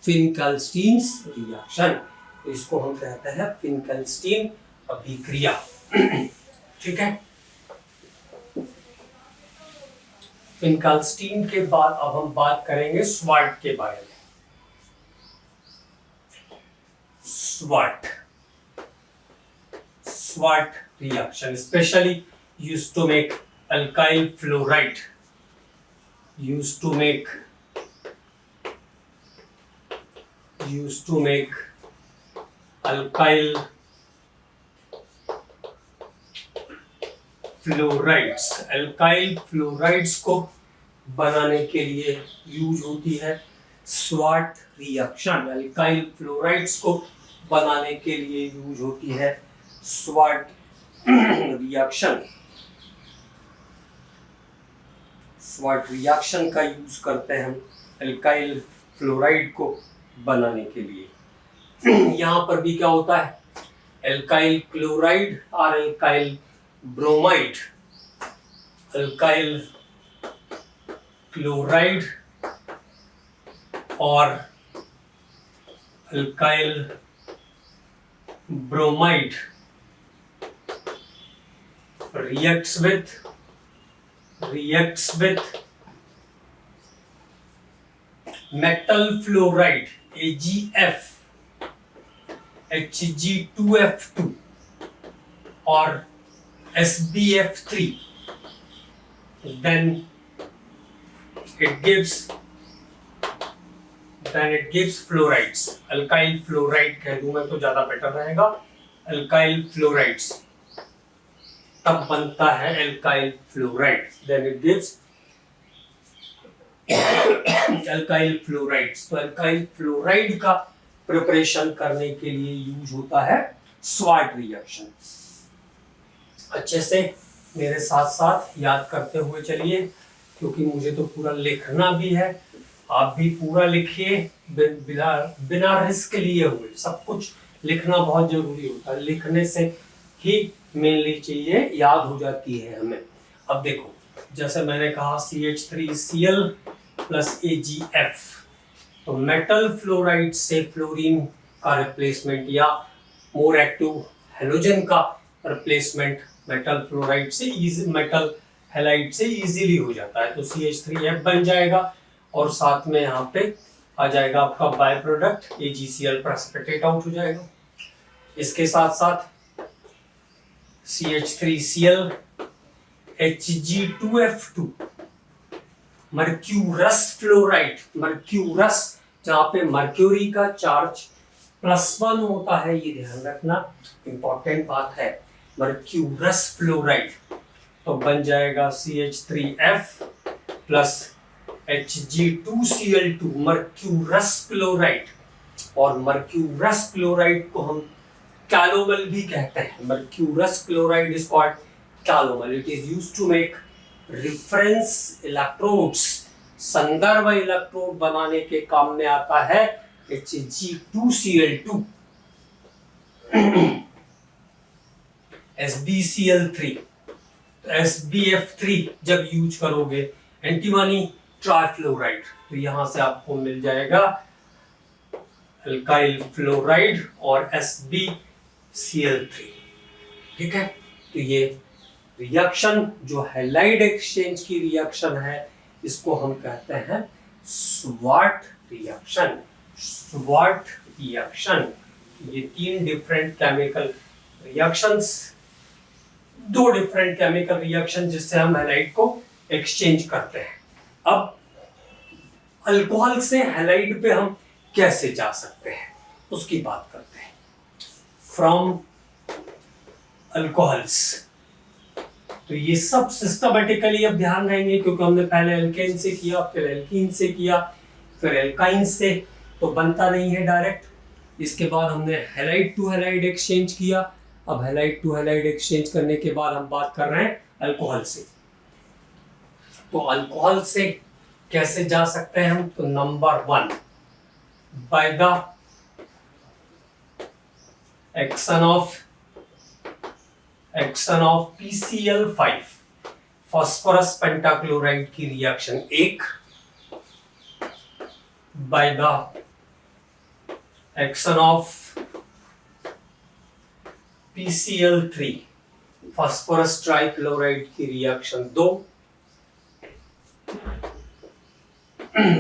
Finkelstein reaction. तो इसको हम कहते हैं फिनकेल्स्टीन अभिक्रिया, ठीक है। फिनकेल्स्टीन के बाद अब हम बात करेंगे स्वाट के बारे में। स्वाट reaction especially used to make alkyl fluoride, used to make alkyl fluorides, alkyl fluorides को बनाने के लिए यूज होती है स्वाट रिएक्शन। एल्काइल फ्लोराइड्स को बनाने के लिए यूज होती है स्वाट रिएक्शन। स्वाट रिएक्शन का यूज करते हैं हम एल्काइल फ्लोराइड को बनाने के लिए। यहाँ पर भी क्या होता है, एल्काइल क्लोराइड और एल्काइल ब्रोमाइड, एल्काइल क्लोराइड और alkyl bromide reacts with metal fluoride AgF Hg2F2 और SbF3, then it gives fluorides। Alkyl fluoride कह दूं मैं तो ज्यादा बेटर रहेगा। अल्काइल फ्लोराइड्स तब बनता है alkyl fluoride, then it gives alkyl fluorides. तो एल्काइल फ्लोराइड का प्रिपरेशन करने के लिए यूज होता है स्वाट रिएक्शन। अच्छे से मेरे साथ साथ याद करते हुए चलिए, क्योंकि मुझे तो पूरा लिखना भी है, आप भी पूरा लिखिए बिना रिस्क लिए हुए। सब कुछ लिखना बहुत जरूरी होता है, लिखने से ही मेनली चीजें याद हो जाती है हमें। अब देखो, जैसे मैंने कहा CH3Cl प्लस AgF, तो मेटल फ्लोराइड से फ्लोरीन का रिप्लेसमेंट या मोर एक्टिव हेलोजन का रिप्लेसमेंट मेटल फ्लोराइड से मेटल हैलाइड से इजीली हो जाता है। तो CH3F बन जाएगा और साथ में यहाँ पे आ जाएगा आपका by product AgCl precipitate out हो जाएगा। इसके साथ साथ CH3Cl Hg2F2 mercurous fluoride, mercurous जहाँ पे मर्क्यूरी का चार्ज +1 होता है, ये ध्यान रखना, इंपॉर्टेंट बात है। मर्क्यूरस फ्लोराइड तो बन जाएगा CH3F plus Hg2Cl2 mercurous chloride. और मर्क्यूरस क्लोराइड को हम कैलोमल भी कहते हैं। Mercurous chloride is called calomel. It is used to make reference electrodes, संदर्भ इलेक्ट्रोड बनाने के काम में आता है Hg2Cl2 SbCl3। SbF3 जब यूज करोगे एंटीमनी ट्राइफ्लोराइड, तो यहां से आपको मिल जाएगा एल्काइल फ्लोराइड और SbCl3। ठीक है, तो ये रिएक्शन जो हैलाइड एक्सचेंज की रिएक्शन है, इसको हम कहते हैं स्वाट रिएक्शन। स्वाट रिएक्शन, ये 3 different chemical reactions, 2 different chemical reaction जिससे हम हैलाइड को एक्सचेंज करते हैं। अब अल्कोहल से हैलाइड पे हम कैसे जा सकते हैं उसकी बात करते हैं। फ्रॉम अल्कोहल्स, तो ये सब सिस्टमेटिकली अब ध्यान रहेंगे, क्योंकि हमने पहले एल्केन से किया, फिर एल्कीन से किया, फिर एल्काइन से, तो बनता नहीं है डायरेक्ट। इसके बाद हमने हैलाइड टू हैलाइड एक्सचेंज किया। अब हैलाइड टू हैलाइड एक्सचेंज करने के बाद हम बात कर रहे हैं अल्कोहल से। तो अल्कोहल से कैसे जा सकते हैं हम, तो number 1 by the action of PCl5 phosphorus pentachloride की reaction 1, by the action of PCl3 phosphorus trichloride की reaction 2,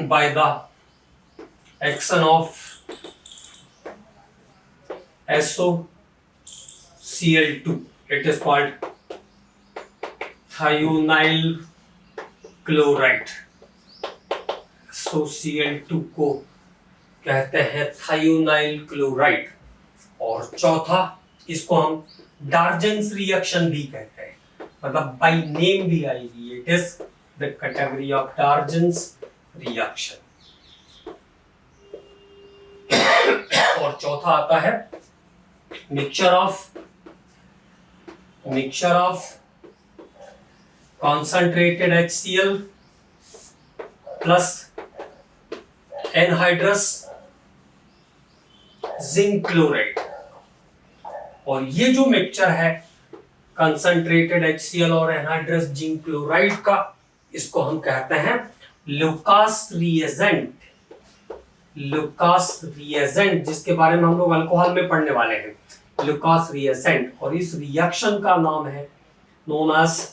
by the action of SOCl2, it is called thionyl chloride। SOCl2 को कहते हैं thionyl chloride। और चौथा, इसको हम डार्जेंस रिएक्शन भी कहते हैं। मतलब बाय नेम भी आएगी, it is the category of Darzens reaction. और चौथा आता है mixture of concentrated HCl plus anhydrous zinc chloride. और ये जो मिक्सचर है कंसंट्रेटेड HCl और एनहाइड्रस जिंक क्लोराइड का, इसको हम कहते हैं लुकास रिएजेंट, जिसके बारे में हम लोग अल्कोहल में पढ़ने वाले हैं, लुकास रिएजेंट। और इस रिएक्शन का नाम है नोन एज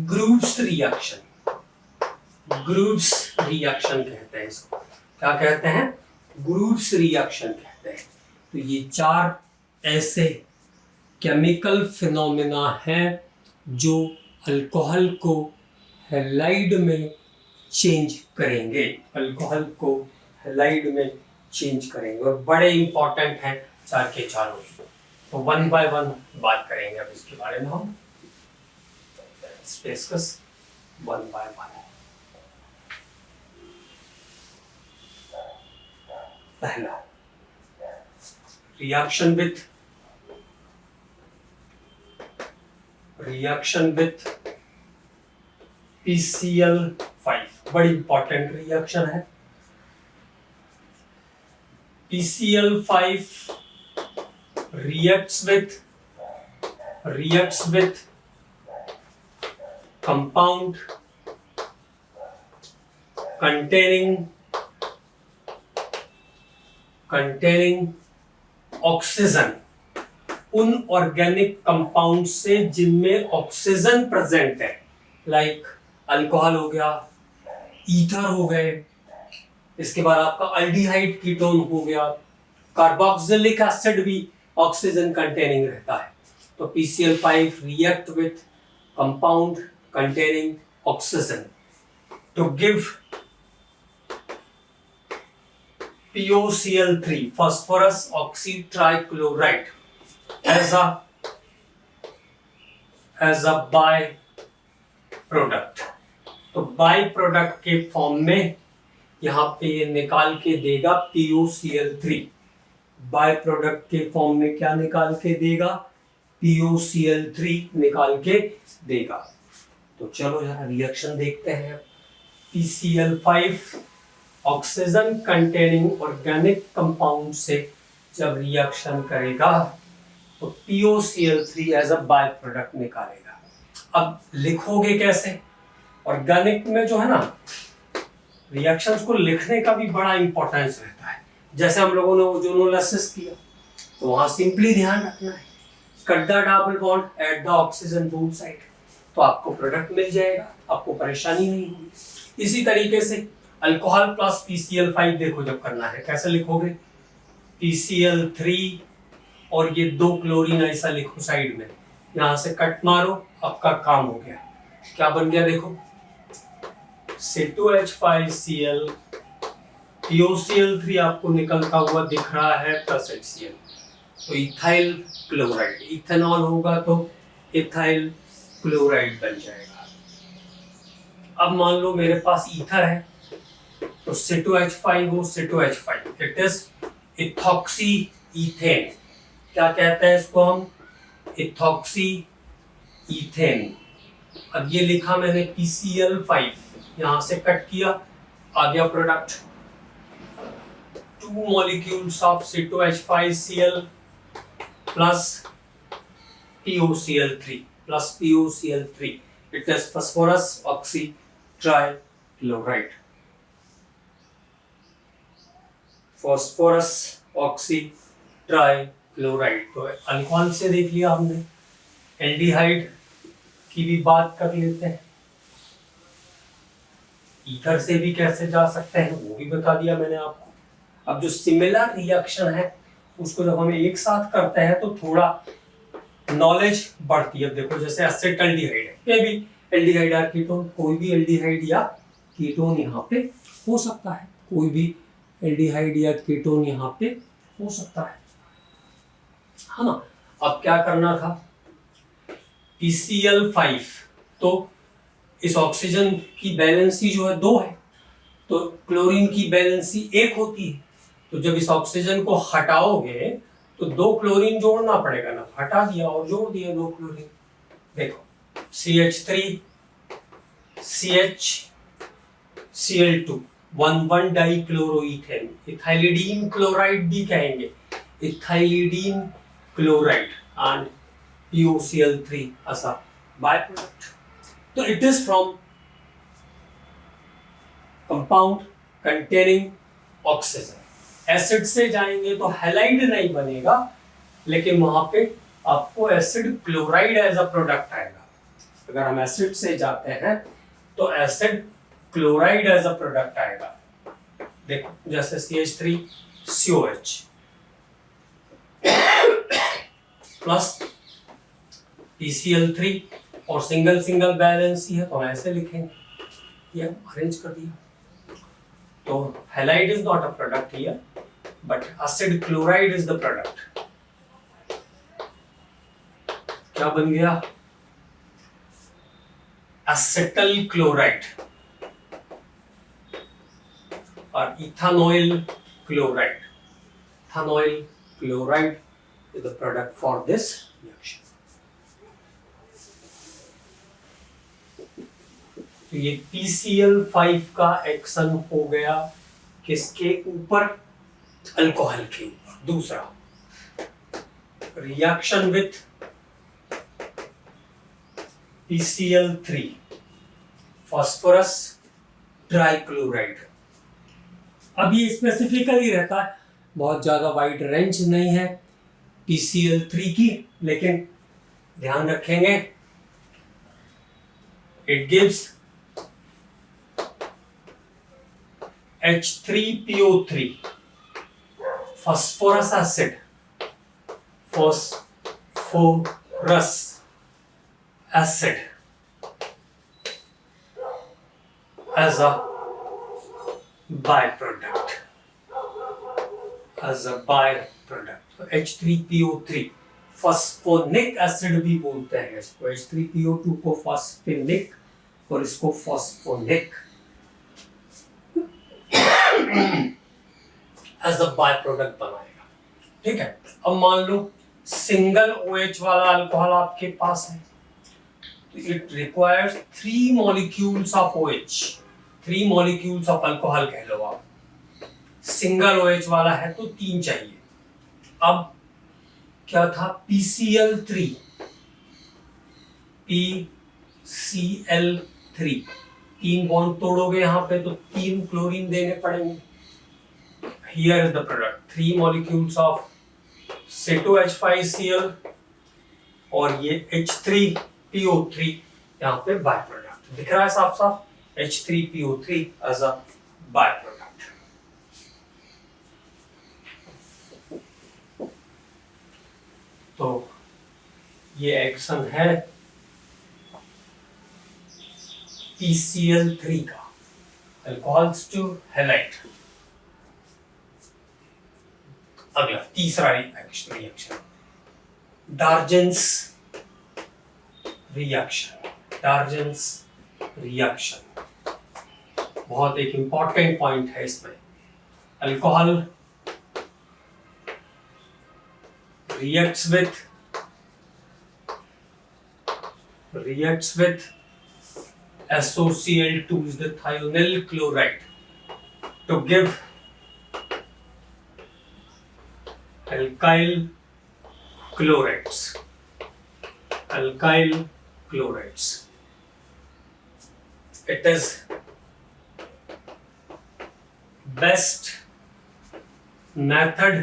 ग्रूव्स रिएक्शन कहते हैं इसको। क्या कहते हैं? ग्रूव्स रिएक्शन कहते हैं। तो ये 4 ऐसे केमिकल फिनोमेना हैं जो अल्कोहल को हैलाइड में चेंज करेंगे, और बड़े इंपॉर्टेंट हैं 4 के 4। तो 1 बाय 1 बात करेंगे अब इसके बारे में हम। Discuss 1 by 1। पहला रिएक्शन विथ PCl5, बड़ी इंपॉर्टेंट रिएक्शन है। PCl5 reacts with compound containing oxygen, उन ऑर्गेनिक कंपाउंड से जिनमें ऑक्सीजन प्रेजेंट है, लाइक अल्कोहल हो गया, ईथर हो गए, इसके बाद आपका अल्डिहाइड कीटोन हो गया, कार्बोक्सिलिक एसिड भी ऑक्सीजन कंटेनिंग रहता है। तो PCl5 react with compound containing oxygen to give POCl3, phosphorus oxytrichloride, as a by-product। तो बाई प्रोडक्ट के फॉर्म में यहाँ पे ये निकाल के देगा POCl3। बाई प्रोडक्ट के फॉर्म में क्या निकाल के देगा? POCl3 निकाल के देगा। तो चलो जरा रिएक्शन देखते हैं। PCl5 oxygen containing organic compound से जब रिएक्शन करेगा तो POCl3 as a by product निकालेगा। अब लिखोगे कैसे? ऑर्गेनिक में जो है ना, रिएक्शंस को लिखने का भी बड़ा इंपॉर्टेंस रहता है। जैसे हम लोगों ने ओजोनोलिसिस किया तो वहां सिंपली ध्यान रखना है, cut the double bond at the oxygen both side, तो आपको प्रोडक्ट मिल जाएगा, आपको परेशानी नहीं होगी। इसी तरीके से अल्कोहल प्लस PCl5 देखो जब करना है कैसे लिखोगे? PCl3 और ये 2 क्लोरीन ऐसा लिखो साइड में, यहां से कट मारो, आपका काम हो गया। क्या बन गया देखो? C2H5Cl, POCl3 आपको निकलता हुआ दिख रहा है प्लस HCl, तो इथाइल क्लोराइड, इथेनॉल होगा तो इथाइल क्लोराइड बन जाएगा। अब मान लो मेरे पास ईथर है तो C2H5 हो, C2H5, it is ethoxy ethane. क्या कहते हैं इसको हम? Ethoxy ethane. अब ये लिखा मैंने PCl5, यहां से कट किया, आ गया product 2 molecules of C2H5Cl plus POCl3 It is phosphorus oxytrichloride। phosphorus oxytrichloride। तो अल्कोहल से देख लिया हमने, एल्डिहाइड की भी बात कर लेते हैं, ईथर से भी कैसे जा सकते हैं वो भी बता दिया मैंने आपको। अब जो सिमिलर रिएक्शन है उसको जब हम एक साथ करते हैं तो थोड़ा नॉलेज बढ़ती है। देखो जैसे एसिटाल्डिहाइड है, ये भी एल्डिहाइड या कीटोन, कोई भी एल्डिहाइड या कीटोन यहाँ पे हो सकता है, कोई भी एल्डिहाइड या कीटोन यहाँ पे हो सकता है ना। अब क्या करना था, PCl5, तो इस ऑक्सीजन की वैलेंसी जो है 2 है, तो क्लोरीन की वैलेंसी 1 होती है। तो जब इस ऑक्सीजन को हटाओगे तो 2 क्लोरीन जोड़ना पड़ेगा ना, हटा दिया और जोड़ दिया 2 क्लोरीन। देखो CH3 CH Cl2 1,1 dichloroethane, ethylidene chloride भी कहेंगे, ethylidene chloride and PuCl3 as a byproduct. तो it is from compound containing oxygen. Acid से जाएंगे तो हैलाइड नहीं बनेगा, लेकिन वहां पे आपको acid chloride as a product आएगा। अगर हम एसिड से जाते हैं तो acid chloride as a product आएगा। देखो जैसे CH3COH प्लस PCl3 और सिंगल सिंगल बैलेंस ही है तो हम ऐसे लिखेंगे, ये अरेंज कर दिया। तो halide is not a product here, but acid chloride is the product. क्या बन गया, एसिटल क्लोराइड और ethanoyl chloride. Ethanoyl chloride is the product for this reaction. तो ये PCl5 का एक्शन हो गया किसके ऊपर, अल्कोहल के ऊपर। दूसरा reaction with PCl3 phosphorus trichloride. अब ये स्पेसिफिकली रहता है, बहुत ज्यादा वाइड रेंज नहीं है PCl3 की, लेकिन ध्यान रखेंगे it gives H3PO3 phosphorus acid, phosphorus acid as a byproduct, as a byproduct। तो H3PO3 फॉस्फोनिक एसिड भी बोलते हैं इसको, H3PO2 को फॉस्फेनिक और इसको phosphonic as a by product बनाएगा। ठीक है, अब मान लो सिंगल OH वाला अल्कोहल आपके पास है, तो it requires 3 molecules of OH, 3 molecules of alcohol कह लो आप। सिंगल OH वाला है तो 3 चाहिए। अब क्या था, PCl3 3 बॉन्ड तोड़ोगे यहाँ पे तो 3 क्लोरीन देने पड़ेंगे। Here is the product, 3 molecules of C2H5Cl और ये H3PO3 यहाँ पे बाय प्रोडक्ट दिख रहा है साफ साफ, H3PO3 as a by product. तो ये एक्शन है PCl3 का, अल्कोहल्स टू हैलाइड। अगला तीसरा reaction, Darzens reaction. Darzens reaction बहुत एक इंपॉर्टेंट पॉइंट है इसमें। Alcohol reacts with SOCl2 is the thionyl chloride to give alkyl chlorides. Alkyl chlorides. It is best method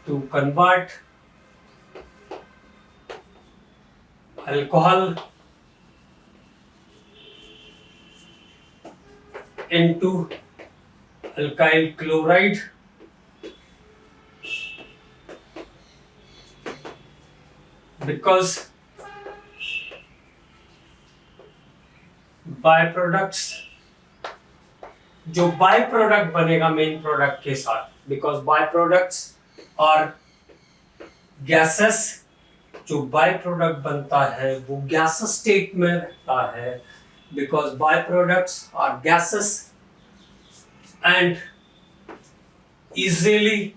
to convert alcohol into alkyl chloride because byproducts, जो by product बनेगा main product के साथ, because by products are gases जो by product बनता है वो gas state में रहता है, because by products are gases and easily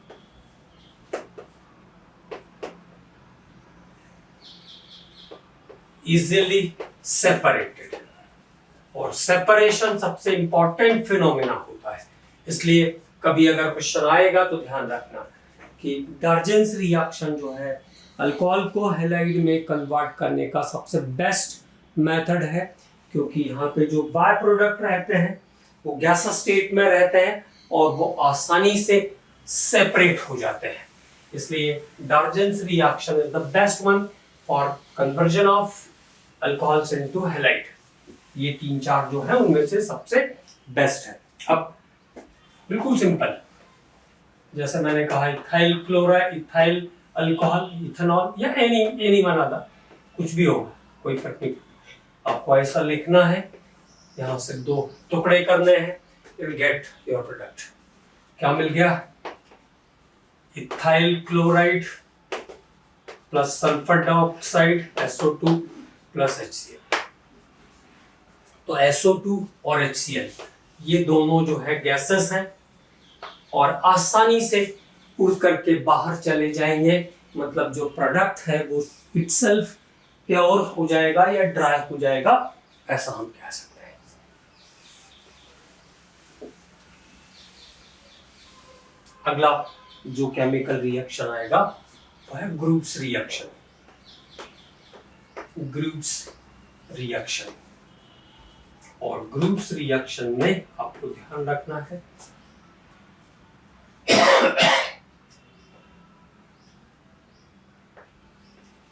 separated, और सेपरेशन सबसे इंपॉर्टेंट फिनोमेना होता है। इसलिए कभी अगर क्वेश्चन आएगा तो ध्यान रखना कि डार्जेंस रिएक्शन जो है अल्कोहल को हैलाइड में कन्वर्ट करने का सबसे बेस्ट मेथड है, क्योंकि यहाँ पे जो बाय प्रोडक्ट रहते हैं वो गैस स्टेट में रहते हैं और वो आसानी से सेपरेट हो जाते हैं। इसलिए डार्जेंस reaction is the best one for conversion of alcohols into halide. ये 3-4 जो है उनमें से सबसे बेस्ट है। अब बिल्कुल सिंपल, जैसे मैंने कहा ethyl chloride, ethyl alcohol, ethanol या एनी वन अदर, कुछ भी होगा, कोई फर्क नहीं। आपको ऐसा लिखना है, यहाँ से 2 टुकड़े करने हैं, you will get your product. क्या मिल गया? Ethyl chloride plus sulphur dioxide SO2 plus HCl। तो SO2 और HCl ये दोनों जो है गैसेस हैं और आसानी से उड़ करके बाहर चले जाएंगे, मतलब जो प्रोडक्ट है वो इटसेल्फ प्योर हो जाएगा या ड्राई हो जाएगा, ऐसा हम कह सकते हैं। अगला जो केमिकल रिएक्शन आएगा वो है ग्रुप्स रिएक्शन। ग्रुप्स रिएक्शन, और ग्रुप्स रिएक्शन में आपको ध्यान रखना है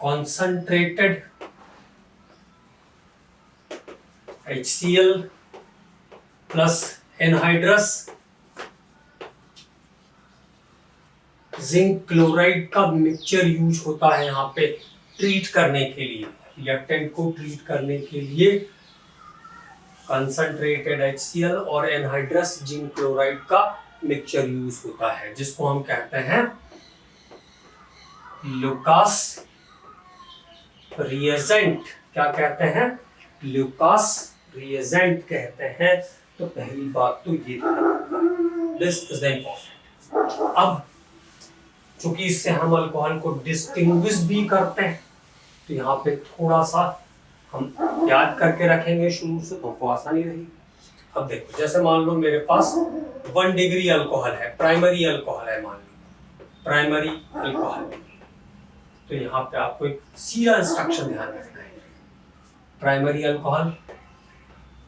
concentrated HCl plus anhydrous zinc chloride का मिक्सचर यूज होता है यहाँ पे ट्रीट करने के लिए, रिएक्टेंट को ट्रीट करने के लिए कंसंट्रेटेड HCl और एनहाइड्रस जिंक क्लोराइड का मिक्सचर यूज होता है, जिसको हम कहते हैं लुकास रिएजेंट। क्या कहते हैं? लुकास रिएजेंट कहते हैं। तो पहली बात तो ये दिस इज द इंपॉर्टेंट। अब चूंकि इससे हम अल्कोहल को डिस्टिंग्विश भी करते हैं, तो यहाँ पे थोड़ा सा हम याद करके रखेंगे शुरू से, तो हमको आसानी रहेगी। अब देखो, जैसे मान लो मेरे पास 1 डिग्री अल्कोहल है, प्राइमरी अल्कोहल है, मान लो प्राइमरी अल्कोहल, तो यहाँ पे आपको एक सीधा इंस्ट्रक्शन ध्यान रखना है। Primary alcohol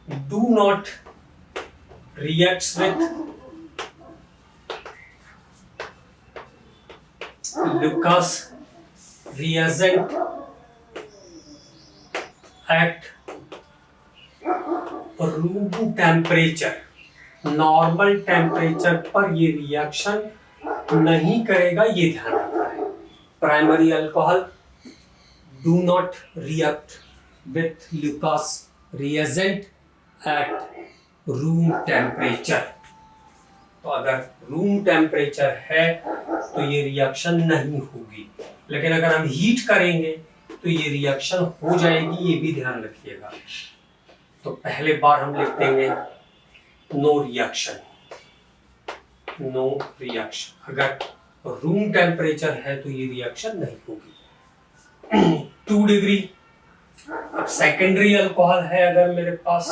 do not reacts with Lucas reagent at room temperature. Normal temperature पर ये रिएक्शन नहीं करेगा, ये ध्यान रखना है। Primary alcohol do not react with Lucas reagent at room temperature. तो अगर रूम टेम्परेचर है तो ये रिएक्शन नहीं होगी, लेकिन अगर हम हीट करेंगे तो ये रिएक्शन हो जाएगी, ये भी ध्यान रखिएगा। तो पहले बार हम लिख देंगे नो रिएक्शन, नो रिएक्शन। अगर रूम टेम्परेचर है तो ये रिएक्शन नहीं होगी। 2 डिग्री, अब सेकेंडरी अल्कोहल है अगर मेरे पास,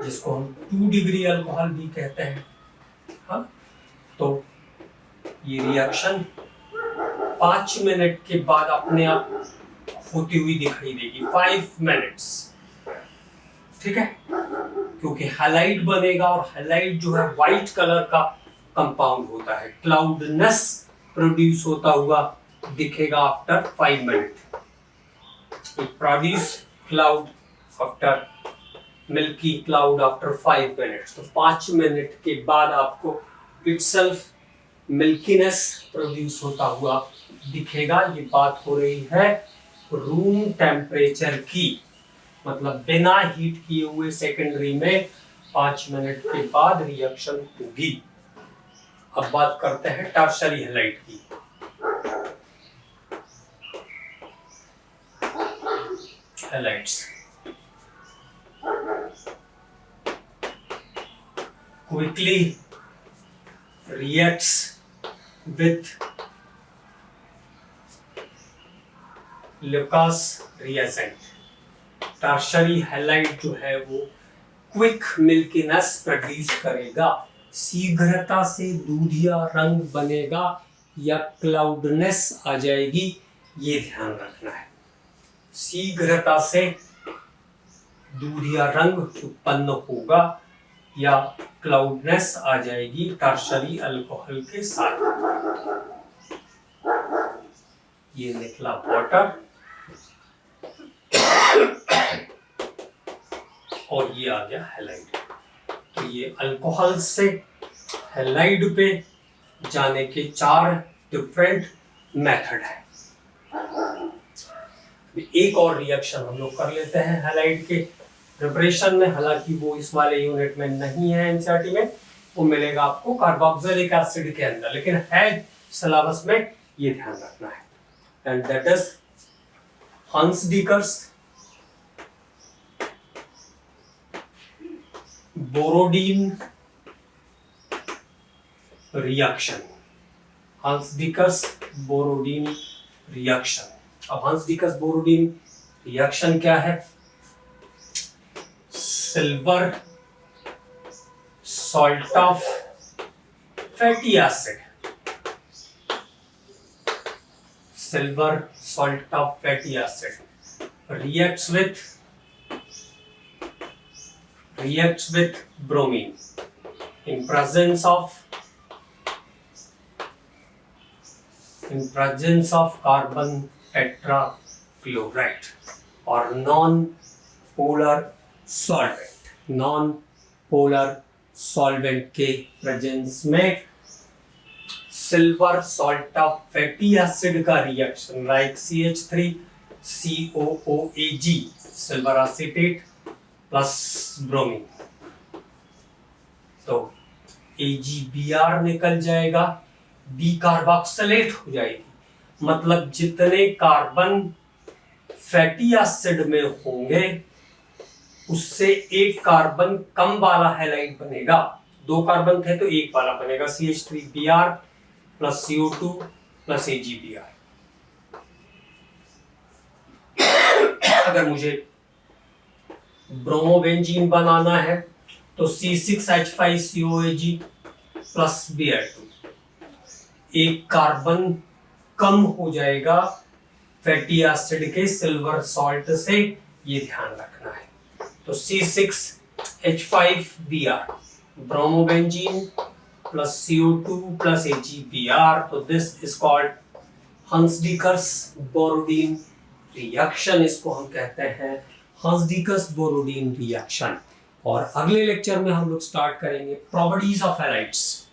जिसको हम 2 डिग्री अल्कोहल भी कहते हैं, हाँ, तो ये रिएक्शन 5 मिनट के बाद अपने आप होती हुई दिखाई देगी, 5 मिनट्स, ठीक है, क्योंकि हैलाइड बनेगा और हैलाइड जो है व्हाइट कलर का कंपाउंड होता है, क्लाउडनेस प्रोड्यूस होता हुआ दिखेगा after 5 minute. Produce cloud after milky cloud after 5 minutes. तो 5 मिनट के बाद आपको इटसेल्फ मिल्कीनेस प्रोड्यूस होता हुआ दिखेगा। ये बात हो रही है रूम टेम्परेचर की, मतलब बिना हीट किए हुए सेकेंडरी में 5 मिनट के बाद रिएक्शन होगी। अब बात करते हैं टर्शरी हैलाइड की। Halides quickly reacts with Lucas reagent. Tertiary halide जो है वो क्विक मिल्कीनेस प्रोड्यूस करेगा, शीघ्रता से दूधिया रंग बनेगा या क्लाउडनेस आ जाएगी, ये ध्यान रखना है। शीघ्रता से दूधिया रंग उत्पन्न होगा या क्लाउडनेस आ जाएगी टर्शरी अल्कोहल के साथ। ये निकला वाटर और ये आ गया हैलाइड। तो ये अल्कोहल से हैलाइड पे जाने के 4 डिफरेंट मेथड है। एक और रिएक्शन हम लोग कर लेते हैं हैलाइड के प्रिपरेशन में, हालांकि वो इस वाले यूनिट में नहीं है एनसीईआरटी में, वो मिलेगा आपको कार्बोक्सिलिक एसिड के अंदर, लेकिन है सिलेबस में, ये ध्यान रखना है। And that is Hunsdiecker's Borodin reaction. Hunsdiecker's Borodin reaction. अब हंसडीकर्स बोरोडीन रिएक्शन क्या है? Silver salt of fatty acid, silver salt of fatty acid reacts with bromine in presence of carbon tetrachloride or non-polar solvent के presence में silver salt of fatty acid का reaction like CH3 COOAG, silver acetate plus bromine, तो AgBr निकल जाएगा, B carboxylate हो जाएगी। मतलब जितने कार्बन फैटी एसिड में होंगे उससे एक कार्बन कम वाला हैलाइड बनेगा। 2 कार्बन थे तो एक वाला बनेगा, CH3Br plus CO2 plus AgBr। अगर मुझे ब्रोमोबेंजीन बनाना है तो C6H5COAG प्लस Br2, एक कार्बन कम हो जाएगा फैटी एसिड के सिल्वर सॉल्ट से, ये ध्यान रखना है। तो C6H5Br bromobenzene plus CO2 plus AgBr, तो this is called Hunsdiecker's Borodin reaction. इसको हम कहते हैं हंसडीकर्स बोरोडीन रिएक्शन। और अगले लेक्चर में हम लोग स्टार्ट करेंगे प्रॉपर्टीज ऑफ हैलाइड्स।